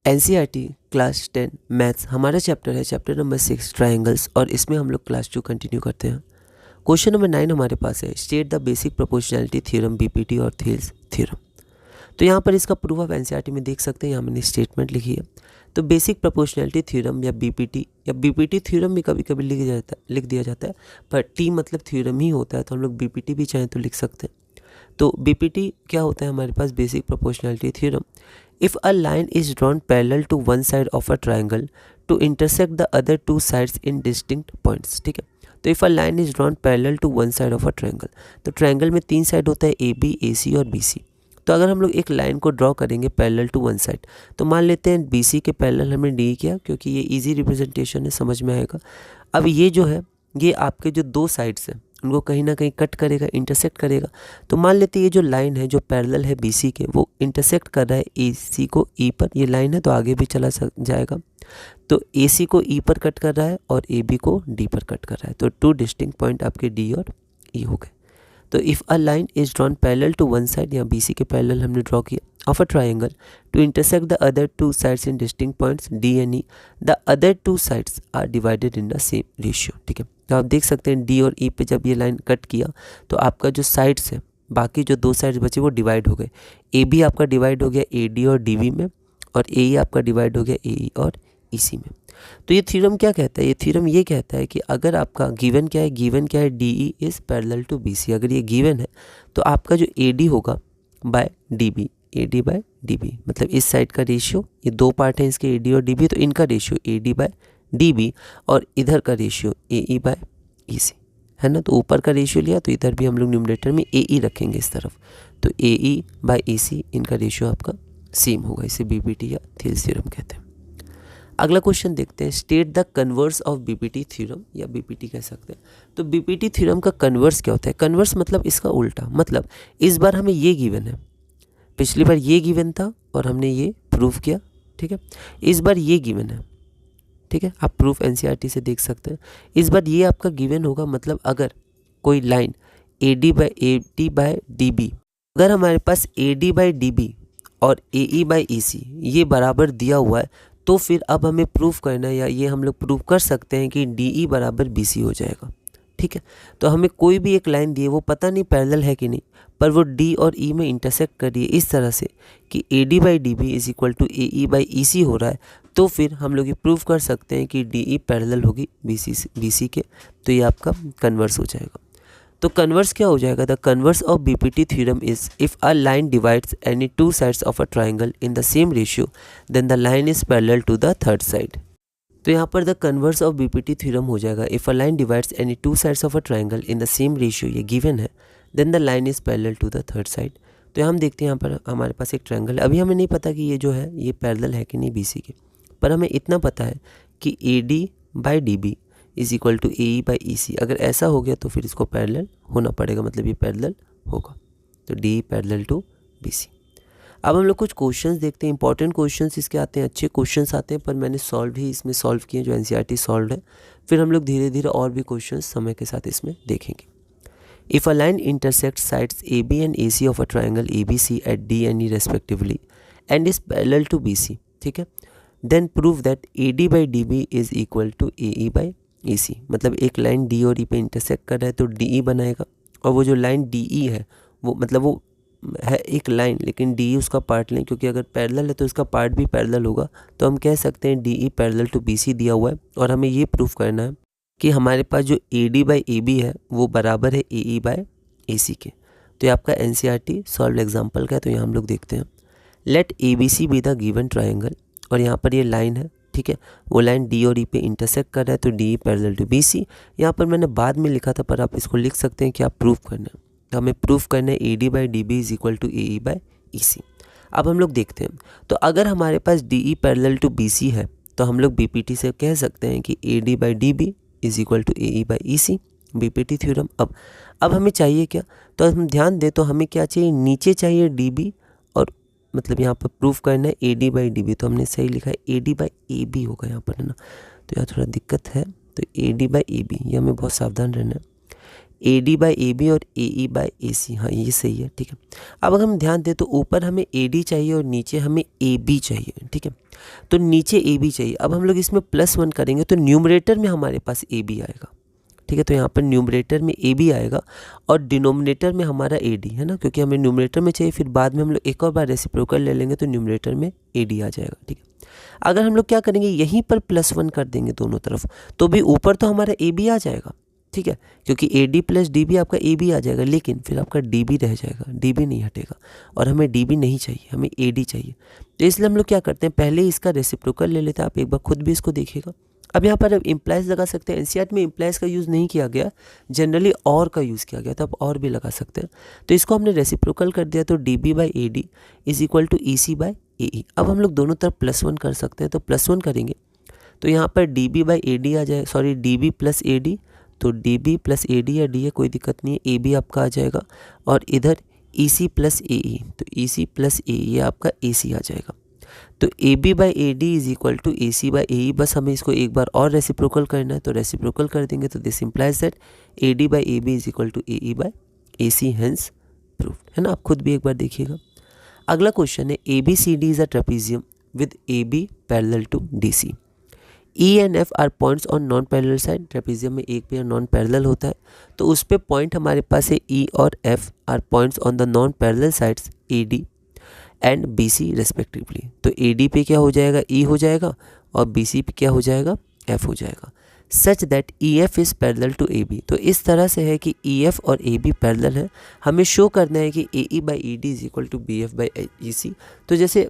NCERT class 10 maths हमारा chapter है, chapter number 6 triangles, और इसमें हम लोग क्लास 2 कंटिन्यू करते हैं। क्वेश्चन नंबर 9 हमारे पास है, state the basic proportionality theorem BPT और थेल्स थ्योरम। तो यहाँ पर इसका प्रूफ ऑफ एनसीईआरटी में देख सकते हैं, यहाँ मैंने स्टेटमेंट लिखी है। तो बेसिक प्रोपोर्शनैलिटी थ्योरम या बीपीटी थ्योरम भी कभी कभी लिख दिया जाता है, पर टी मतलब थ्योरम ही होता है, तो हम लोग बीपीटी भी चाहें तो लिख सकते हैं। तो बीपीटी क्या होता है हमारे पास, basic proportionality theorem. If a line is drawn parallel to one side of a triangle to intersect the other two sides in distinct points, ठीक है। तो if a line is drawn parallel to one side of a triangle, तो triangle में 3 side होता है, A B, ए सी और B C. तो अगर हम लोग एक लाइन को ड्रॉ करेंगे पैरेलल टू वन साइड, तो मान लेते हैं बी सी के पैरेलल हमने डी किया, क्योंकि ये इजी रिप्रेजेंटेशन है, समझ में आएगा। अब ये जो है, ये आपके जो दो साइड्स हैं उनको कहीं ना कहीं कट करेगा, इंटरसेक्ट करेगा। तो मान लेते हैं ये जो लाइन है जो पैरेलल है बीसी के, वो इंटरसेक्ट कर रहा है एसी को ई पर। ये लाइन है तो आगे भी चला जाएगा। तो एसी को ई पर कट कर रहा है और ए बी को डी पर कट कर रहा है। तो 2 डिस्टिंक्ट पॉइंट आपके डी और ई हो गए। तो if a line is drawn parallel to one side, या बीसी के पैरेलल हमने ड्रॉ किया, of a triangle to intersect the other two sides in distinct points D and E, the other two sides are divided in the same ratio, ठीक है। तो आप देख सकते हैं डी और ई पे जब ये लाइन कट किया तो आपका जो साइड्स है, बाकी जो 2 साइड्स बचे वो डिवाइड हो गए। ए बी आपका डिवाइड हो गया ए डी और डी वी में, और ए ई आपका डिवाइड हो गया ए ई और ई सी में। तो ये थ्योरम क्या कहता है, ये थ्योरम ये कहता है कि अगर आपका गिवन क्या है, D E is parallel to B C. अगर ये गिवन है तो आपका जो ए डी होगा by D B, A D by D B, मतलब इस साइड का रेशियो, ये 2 पार्ट हैं इसके ए डी और डी बी, तो इनका ratio A D by D B, और इधर का रेशियो ए ई बाय ई सी है ना। तो ऊपर का रेशियो लिया तो इधर भी हम लोग न्यूमरेटर में ए ई रखेंगे इस तरफ, तो ए ई बाय ई सी, इनका रेशियो आपका सेम होगा। इसे बीपीटी या थेल्स थ्योरम कहते हैं। अगला क्वेश्चन देखते हैं, state the converse of BPT theorem, या बीपीटी कह सकते हैं। तो बीपीटी थ्योरम का कन्वर्स क्या होता है? कन्वर्स मतलब इसका उल्टा, मतलब इस बार हमें ये गिवन है, पिछली बार ये गिवन था और हमने ये प्रूफ किया, ठीक है। इस बार ये गिवन है, ठीक है, आप प्रूफ एनसीईआरटी से देख सकते हैं। इस बार ये आपका गिवन होगा, मतलब अगर कोई line A D by D B, अगर हमारे पास A D by D B और ए ई बाय ई सी ये बराबर दिया हुआ है, तो फिर अब हमें प्रूफ करना है, या ये हम लोग प्रूफ कर सकते हैं कि डी ई बराबर बी सी हो जाएगा, ठीक है। तो हमें कोई भी एक लाइन दी है, वो पता नहीं पैरेलल है कि नहीं, पर वो डी और ई में इंटरसेक्ट कर रही है इस तरह से कि A D by D B is equal to A E by E C हो रहा है, तो फिर हम लोग ये प्रूफ कर सकते हैं कि डी ई पैरेलल होगी बी सी के। तो ये आपका कन्वर्स हो जाएगा। तो कन्वर्स क्या हो जाएगा? The converse of BPT theorem is if a line divides any 2 sides of a triangle in the same ratio then the line is parallel to the third side. तो यहाँ पर the converse of BPT theorem हो जाएगा, if a line divides any 2 sides of a triangle in the same ratio, ये given है, then the line is parallel to the third side. तो हम देखते हैं यहाँ पर हमारे पास एक ट्राइंगल है। अभी हमें नहीं पता कि ये जो है ये पैरेलल है कि नहीं बीसी के, पर हमें इतना पता है कि A D by D B is equal to A E by E C. अगर ऐसा हो गया तो फिर इसको पैरेलल होना पड़ेगा, मतलब ये पैरेलल होगा। तो D parallel to B C. अब हम लोग कुछ क्वेश्चंस देखते हैं, इंपॉर्टेंट क्वेश्चंस इसके आते हैं, अच्छे क्वेश्चंस आते हैं, पर मैंने सॉल्व ही इसमें सॉल्व किए जो एनसीईआरटी सॉल्व है। फिर हम लोग धीरे धीरे और भी क्वेश्चंस समय के साथ इसमें देखेंगे। If a line intersect sides A B and A C of a triangle A B C at D and E respectively and is parallel to B C, ठीक है, then prove that A D by D B is equal to A E by E C. मतलब एक line D और ई पे intersect कर रहा है तो डी ई बनाएगा, और वो जो लाइन डी ई है वो मतलब वो है एक लाइन, लेकिन डी ई उसका पार्ट लें, क्योंकि अगर पैरेलल है तो इसका पार्ट भी पैरेलल होगा। तो हम कह सकते हैं D E parallel to B C दिया हुआ है, और हमें ये प्रूफ करना है कि हमारे पास जो A D by A B है वो बराबर है ए ई बाई ए सी के। तो ये आपका एनसीईआरटी सॉल्व एग्जाम्पल का है। तो यहाँ हम लोग देखते हैं, let A B C be the given triangle, और यहाँ पर ये लाइन है, ठीक है, वो लाइन डी और ई पे इंटरसेक्ट कर रहा है, तो D E parallel to B C. यहाँ पर मैंने बाद में लिखा था, पर आप इसको लिख सकते हैं कि आप प्रूफ करना है। तो हमें प्रूफ करना है A D by D B is equal to A E by E C. अब हम लोग देखते हैं, तो अगर हमारे पास D E parallel to B C है तो हम लोग बीपीटी से कह सकते हैं कि A D by D B is equal to A E by E C, BPT theorem. अब हमें चाहिए क्या? तो हम ध्यान दें तो हमें क्या चाहिए, नीचे चाहिए डी बी, और मतलब यहाँ पर प्रूफ करना है A D by D B. तो हमने सही लिखा है A D by A B होगा यहाँ पर, है ना। तो यहाँ थोड़ा दिक्कत है, तो A D by A B, ये हमें बहुत सावधान रहना है। A D by A B और ए ई बाई ए सी, हाँ ये सही है, ठीक है। अब अगर हम ध्यान दें तो ऊपर हमें ए डी चाहिए और नीचे हमें ए बी चाहिए, ठीक है। तो नीचे ए बी चाहिए, अब हम लोग इसमें +1 करेंगे तो न्यूमरेटर में हमारे पास ए बी आएगा, ठीक है। तो यहाँ पर न्यूमरेटर में ए बी आएगा और डिनोमिनेटर में हमारा ए डी है ना, क्योंकि हमें न्यूमरेटर में चाहिए, फिर बाद में हम लोग एक और बार रेसिप्रोकल ले लेंगे तो न्यूमरेटर में ए डी आ जाएगा, ठीक है। अगर हम लोग क्या करेंगे, यहीं पर +1 कर देंगे दोनों तरफ, तो भी ऊपर तो हमारा ए बी आ जाएगा, ठीक है, क्योंकि A D plus D B आपका ए बी आ जाएगा, लेकिन फिर आपका डी बी रह जाएगा, डी बी नहीं हटेगा और हमें डी बी नहीं चाहिए, हमें ए डी चाहिए। तो इसलिए हम लोग क्या करते हैं, पहले इसका रेसिप्रोकल ले लेते हैं। आप एक बार खुद भी इसको देखिएगा। अब यहाँ पर इम्प्लाइज लगा सकते हैं, एनसीईआरटी में इम्प्लाइज का यूज़ नहीं किया गया, जनरली और का यूज़ किया गया, तो आप और भी लगा सकते हैं। तो इसको हमने रेसिप्रोकल कर दिया, तो D B by A D is equal to E C by A E. अब हम लोग दोनों तरफ +1 कर सकते हैं, तो +1 करेंगे तो यहाँ पर D B by A D आ जाए, sorry D B plus A D, तो D B plus A D या डी है, कोई दिक्कत नहीं है, ए बी आपका आ जाएगा और इधर ई सी प्लस ए ई, तो ई सी प्लस ए ये आपका ए सी आ जाएगा। तो A B by A D is equal to A C by A E, बस हमें इसको एक बार और रेसिप्रोकल करना है, तो रेसिप्रोकल कर देंगे तो this implies that A D by A B is equal to A E by A C, hence proof, है ना। आप खुद भी एक बार देखिएगा। अगला क्वेश्चन है, A B C D is a trapezium with A B parallel to D C, E and F are points on non parallel side. Trapezium में एक पेयर नॉन पैरेलल होता है, तो उस पे पॉइंट हमारे पास है ई और F are points on the non parallel sides A D and B C respectively. तो ए डी पे क्या हो जाएगा, ई हो जाएगा, और बी सी पे क्या हो जाएगा, एफ हो जाएगा। Such that E F is parallel to A B, तो इस तरह से है कि ई एफ और ए बी पैरेलल है। हमें शो करना है कि A E by E D is equal to B F by E C. तो जैसे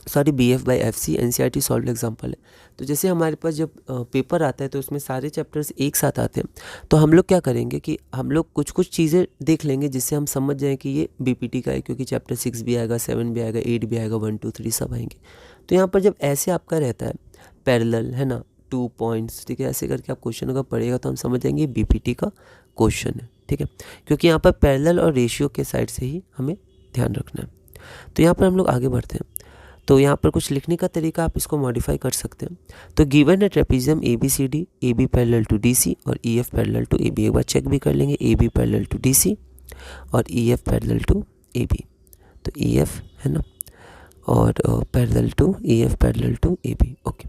sorry B F by F C, NCERT solve example है। तो जैसे हमारे पास जब पेपर आता है तो उसमें सारे चैप्टर्स एक साथ आते हैं, तो हम लोग क्या करेंगे कि हम लोग कुछ कुछ चीज़ें देख लेंगे जिससे हम समझ जाएं कि ये बीपीटी का है, क्योंकि चैप्टर 6 भी आएगा, 7 भी आएगा, 8 भी आएगा, 1 2 3 सब आएंगे। तो यहाँ पर जब ऐसे आपका रहता है पैरेलल, है ना, 2 पॉइंट्स, ठीक है, ऐसे करके आप क्वेश्चन अगर पढ़ेगा तो हम समझ जाएंगे बीपीटी का क्वेश्चन है, ठीक है, क्योंकि यहाँ पर पैरेलल और रेशियो के साइड से ही हमें ध्यान रखना है। तो यहाँ पर हम लोग आगे बढ़ते हैं। तो यहाँ पर कुछ लिखने का तरीका आप इसको मॉडिफाई कर सकते हैं। तो गिवन है trapezium A B C D, A B parallel to D C और E F parallel to A B. एक बार चेक भी कर लेंगे, A B parallel to D C और E F parallel to A B. तो E F है ना, और parallel to E F parallel to A B, okay.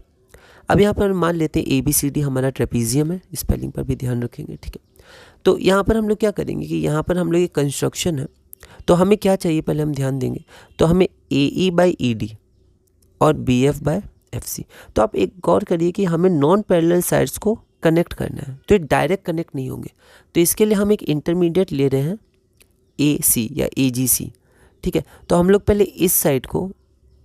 अब यहाँ पर मान लेते हैं ए बी सी डी हमारा ट्रेपीजियम है, स्पेलिंग पर भी ध्यान रखेंगे, ठीक है। तो यहाँ पर हम लोग क्या करेंगे कि यहाँ पर हम लोग एक कंस्ट्रक्शन है, तो हमें क्या चाहिए पहले हम ध्यान देंगे। तो हमें A E by E D और B F by F C. तो आप एक गौर करिए कि हमें नॉन पैरेलल साइड्स को कनेक्ट करना है, तो ये डायरेक्ट कनेक्ट नहीं होंगे, तो इसके लिए हम एक इंटरमीडिएट ले रहे हैं ए सी या ए जी सी, ठीक है। तो हम लोग पहले इस साइड को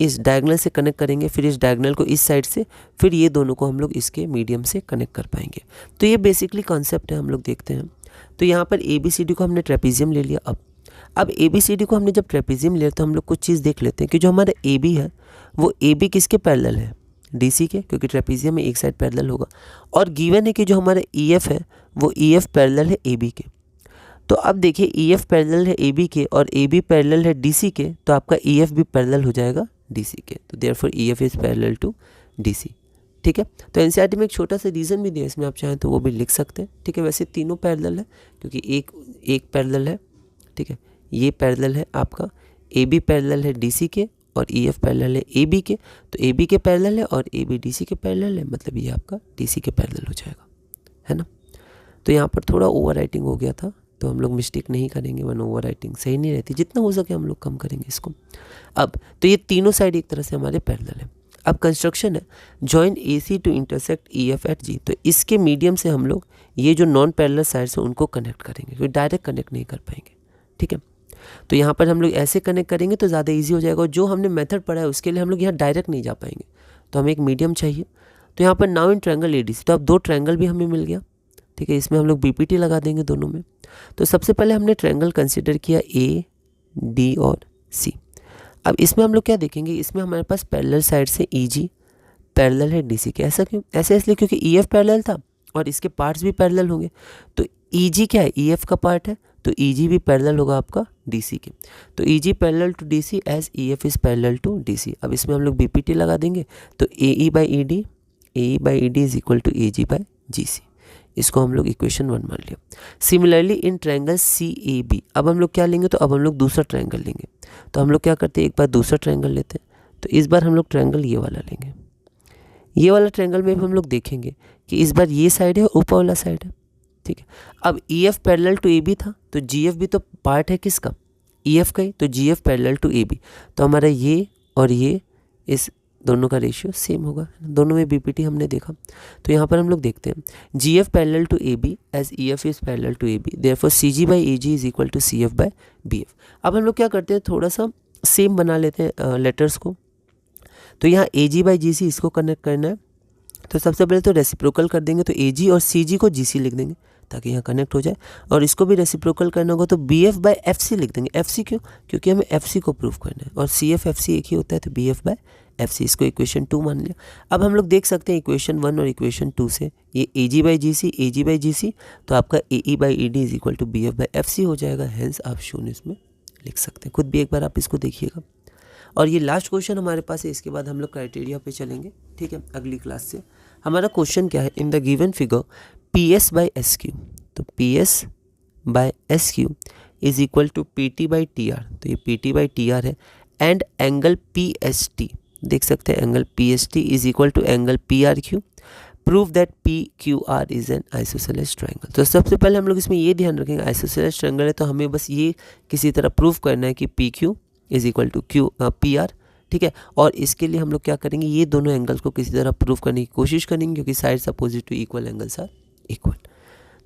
इस डायगोनल से कनेक्ट करेंगे, फिर इस डायगोनल को इस साइड से, फिर ये दोनों को हम लोग इसके मीडियम से कनेक्ट कर पाएंगे। तो ये बेसिकली कॉन्सेप्ट है, हम लोग देखते हैं। तो यहाँ पर ए बी सी डी को हमने ट्रेपीजियम ले लिया। अब ए बी सी डी को हमने जब ट्रेपीजियम लिया तो हम लोग कुछ चीज़ देख लेते हैं कि जो हमारा ए बी है वो ए बी किसके पैरेलल है, डी सी के, क्योंकि ट्रेपीजियम में एक साइड पैरेलल होगा। और गिवन है कि जो हमारा ई एफ है वो ई एफ पैरेलल है ए बी के। तो अब देखिए ई एफ पैरेलल है ए बी के और ए बी पैरेलल है डी सी के, तो आपका ई एफ भी पैरेलल हो जाएगा डी सी के। तो therefore E F is parallel to D C, ठीक है। तो एनसीईआरटी में एक छोटा सा रीज़न भी दिया, इसमें आप चाहें तो वो भी लिख सकते हैं, ठीक है। वैसे तीनों पैरेलल है क्योंकि एक पैरेलल है, ठीक है, ये पैरेलल है आपका, ए बी पैरेलल है डी सी के और ई एफ पैरेलल है ए बी के। तो ए बी के पैरेलल है और ए बी डी सी के पैरेलल है, मतलब ये आपका डी सी के पैरेलल हो जाएगा, है ना। तो यहाँ पर थोड़ा ओवर राइटिंग हो गया था, तो हम लोग मिस्टेक नहीं करेंगे, वरना ओवर राइटिंग सही नहीं रहती, जितना हो सके हम लोग कम करेंगे इसको। अब तो ये तीनों साइड एक तरह से हमारे पैरेलल है। अब कंस्ट्रक्शन है, join A C to intersect E F at G. तो इसके मीडियम से हम लोग ये जो नॉन पैरेलल साइड्स हैं उनको कनेक्ट करेंगे, क्योंकि डायरेक्ट कनेक्ट नहीं कर पाएंगे, ठीक है। तो यहाँ पर हम लोग ऐसे कनेक्ट करेंगे तो ज़्यादा इजी हो जाएगा, और जो हमने मेथड पढ़ा है उसके लिए हम लोग यहाँ डायरेक्ट नहीं जा पाएंगे, तो हमें एक मीडियम चाहिए। तो यहाँ पर now in triangle A D C, तो अब 2 ट्रायंगल भी हमें मिल गया, ठीक है। इसमें हम लोग बीपीटी लगा देंगे दोनों में। तो सबसे पहले हमने ट्रायंगल कंसिडर किया ए डी और सी। अब इसमें हम लोग क्या देखेंगे, इसमें हमारे पास पैरेलल साइड से ई जी पैरेलल है डी सी के। ऐसा क्यों, ऐसे इसलिए क्योंकि ई एफ पैरेलल था और इसके पार्ट्स भी पैरेलल होंगे। तो ई जी क्या है, ई एफ का पार्ट है, तो ई जी भी पैरेलल होगा आपका डी सी के। तो E G parallel to D C as E F is parallel to D C. अब इसमें हम लोग बीपीटी लगा देंगे, तो A E by E D, A E by E D is equal to A G by G C. इसको हम लोग इक्वेशन 1 मान लिया। Similarly in triangle C A B, अब हम लोग क्या लेंगे, तो अब हम लोग दूसरा ट्रायंगल लेंगे। तो हम लोग क्या करते हैं, एक बार दूसरा ट्रायंगल लेते हैं। तो इस बार हम लोग ट्रायंगल ये वाला लेंगे। ये वाला ट्रायंगल में भी हम लोग देखेंगे कि इस बार ये साइड है और ऊपर वाला साइड है, ठीक है। अब E F parallel to A B था, तो जी एफ भी तो पार्ट है किसका, ई एफ का ही, तो G F parallel to A B, तो हमारा ये और ये इस दोनों का रेशियो सेम होगा, दोनों में बीपीटी हमने देखा। तो यहाँ पर हम लोग देखते हैं G F parallel to A B as E F is parallel to A B, therefore C G by A G is equal to C F by B F. अब हम लोग क्या करते हैं, थोड़ा सा सेम बना लेते हैं लेटर्स को। तो यहाँ ए जी बाई जी सी इसको कनेक्ट करना है, तो सबसे पहले तो रेसिप्रोकल कर देंगे, तो ए जी और सी जी को जी सी लिख देंगे ताकि यहाँ कनेक्ट हो जाए, और इसको भी रेसिप्रोकल करना होगा तो B F by F C लिख देंगे। एफ सी क्यों, क्योंकि हमें एफ सी को प्रूव करना है, और सी एफ एक ही होता है, तो B F by F C, इसको इक्वेशन 2 मान लिया। अब हम लोग देख सकते हैं इक्वेशन 1 और इक्वेशन 2 से ये ए जी बाई जी सी, तो आपका A E by E D is equal to B F by F C हो जाएगा, हेंस आप शून्य इसमें लिख सकते हैं। खुद भी एक बार आप इसको देखिएगा। और ये लास्ट क्वेश्चन हमारे पास है, इसके बाद हम लोग क्राइटेरिया पे चलेंगे, ठीक है, अगली क्लास से। हमारा क्वेश्चन क्या है, in the given figure P S by S Q, तो P S by S Q is equal to P T by T R, तो ये P T by T R है, and angle P S T, देख सकते हैं angle P S T is equal to angle P R Q, prove that P Q R is an isosceles triangle. तो सबसे पहले हम लोग इसमें ये ध्यान रखेंगे, आइसोसेलेस ट्रायंगल है तो हमें बस ये किसी तरह प्रूव करना है कि P Q is equal to Q P R, ठीक है। और इसके लिए हम लोग क्या करेंगे, ये दोनों एंगल्स को किसी तरह प्रूव करने की कोशिश करेंगे, क्योंकि sides opposite to equal angles are equal.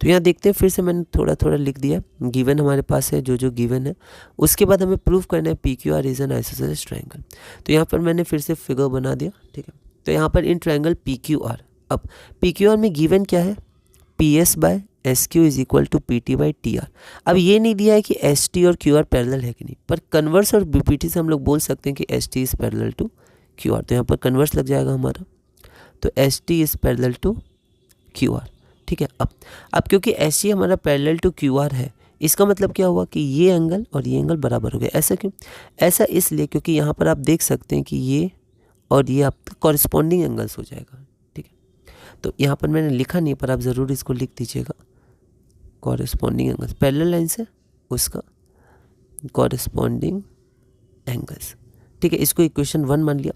तो यहाँ देखते हैं, फिर से मैंने थोड़ा थोड़ा लिख दिया, गिवन हमारे पास है जो गिवन है, उसके बाद हमें प्रूव करना है P Q R is an isosceles triangle. तो यहाँ पर मैंने फिर से फिगर बना दिया, ठीक है। तो यहाँ पर in triangle P Q R, अब पी क्यू आर में गिवन क्या है, P S by S Q is equal to P T by T R. अब ये नहीं दिया है कि एस टी और क्यू आर पैरेलल है कि नहीं, पर कन्वर्स और बीपीटी से हम लोग बोल सकते हैं कि S T is parallel to Q R, तो यहाँ पर कन्वर्स लग जाएगा हमारा, तो S T is parallel to Q R, ठीक है। अब क्योंकि एस टी हमारा पैरेलल टू क्यू आर है, इसका मतलब क्या हुआ कि ये एंगल और ये एंगल बराबर हो गया। ऐसा क्यों, ऐसा इसलिए क्योंकि यहाँ पर आप देख सकते हैं कि ये और ये आपका कॉरस्पॉन्डिंग एंगल्स हो जाएगा, ठीक है। तो यहाँ पर मैंने लिखा नहीं, पर आप ज़रूर इसको लिख दीजिएगा, कॉरस्पॉन्डिंग एंगल्स, पैरेलल लाइन से उसका कॉरस्पॉन्डिंग एंगल्स, ठीक है। इसको इक्वेशन 1 मान लिया,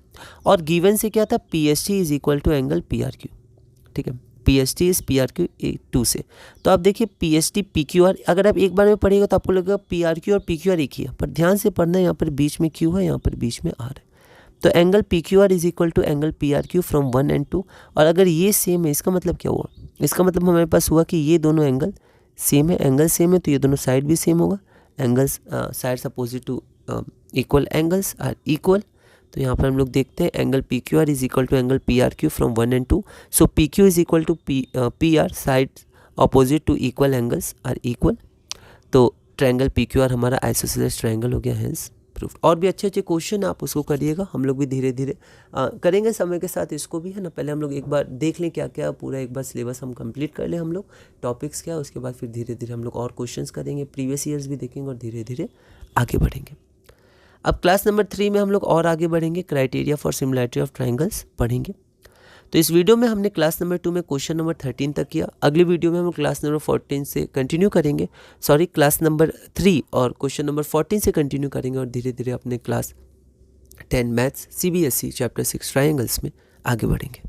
और गिवन से क्या था, P S T is equal to angle P R Q, ठीक है। P S T is P R Q 2 से, तो आप देखिए P S T P Q R, अगर आप एक बार में पढ़िएगा तो आपको लगेगा पी आर क्यू और पी क्यू आर एक ही है, पर ध्यान से पढ़ना है, यहाँ पर बीच में क्यू है, यहाँ पर बीच में आर है। तो angle P Q R is equal to angle P R Q from 1 and 2, और अगर ये सेम है, इसका मतलब क्या हुआ, इसका मतलब हमारे पास हुआ कि ये दोनों एंगल सेम है, एंगल सेम है, तो ये दोनों साइड भी सेम होगा, angles sides opposite to equal angles are equal. तो यहाँ पर हम लोग देखते हैं angle P Q R is equal to angle P R Q from 1 and 2, so P Q is equal to P R, sides opposite to equal angles are equal. तो triangle P Q R हमारा isosceles triangle हो गया, hence proof. और भी अच्छे अच्छे question आप उसको करिएगा, हम लोग भी धीरे धीरे करेंगे समय के साथ, इसको भी है ना। पहले हम लोग एक बार देख लें क्या क्या, पूरा एक बार सिलेबस हम कंप्लीट कर लें, हम लोग टॉपिक्स क्या, उसके बाद फिर धीरे धीरे हम लोग और क्वेश्चंस करेंगे, प्रीवियस ईयर्स भी देखेंगे और धीरे धीरे आगे बढ़ेंगे। अब क्लास नंबर 3 में हम लोग और आगे बढ़ेंगे, criteria for similarity of triangles पढ़ेंगे। तो इस वीडियो में हमने क्लास नंबर 2 में क्वेश्चन नंबर 13 तक किया। अगली वीडियो में हम क्लास नंबर 14 से कंटिन्यू करेंगे, क्लास नंबर 3 और क्वेश्चन नंबर 14 से कंटिन्यू करेंगे, और धीरे धीरे अपने class 10 maths CBSE chapter 6 triangles में आगे बढ़ेंगे।